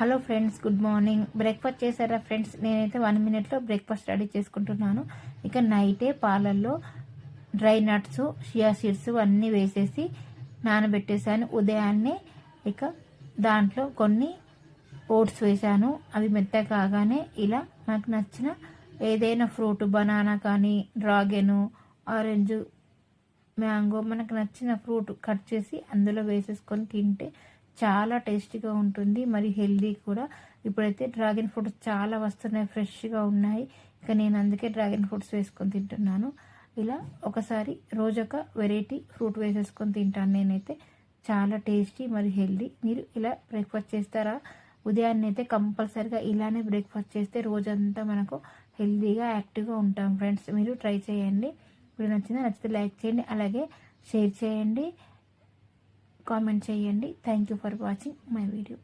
Hello friends, good morning. Breakfast చేశారా friends? నేనైతే 1 minute breakfast ready చేసుకుంటున్నాను. ఇక నైటే పాలల్లో డ్రై నట్స్, షియా సీడ్స్ అన్నీ వేసేసి నానబెట్టేశాను. ఉదయాన్నే ఇక దాంట్లో కొన్ని ఓట్స్ వేశాను. అవి మెత్తగా కాగానే ఇలా నాకు నచ్చిన ఏదైనా ఫ్రూట్, బనానా కానీ, డ్రాగను, ఆరెంజ్, మ్యాంగో, మనకు నచ్చిన ఫ్రూట్ కట్ చేసి అందులో వేసేసుకొని తింటే చాలా టేస్టీగా ఉంటుంది, మరి హెల్దీ కూడా. ఇప్పుడైతే డ్రాగన్ ఫ్రూట్స్ చాలా వస్తున్నాయి, ఫ్రెష్గా ఉన్నాయి. ఇక నేను అందుకే డ్రాగన్ ఫ్రూట్స్ వేసుకొని తింటున్నాను. ఇలా ఒకసారి రోజొక వెరైటీ ఫ్రూట్ వేసేసుకొని తింటాను నేనైతే. చాలా టేస్టీ మరి హెల్దీ. మీరు ఇలా బ్రేక్ఫాస్ట్ చేస్తారా? ఉదయాన్నే అయితే కంపల్సరిగా ఇలానే బ్రేక్ఫాస్ట్ చేస్తే రోజంతా మనకు హెల్దీగా, యాక్టివ్గా ఉంటాం ఫ్రెండ్స్. మీరు ట్రై చేయండి. ఇప్పుడు నచ్చితే లైక్ చేయండి, అలాగే షేర్ చేయండి, కామెంట్ చేయండి. Thank you for watching my video.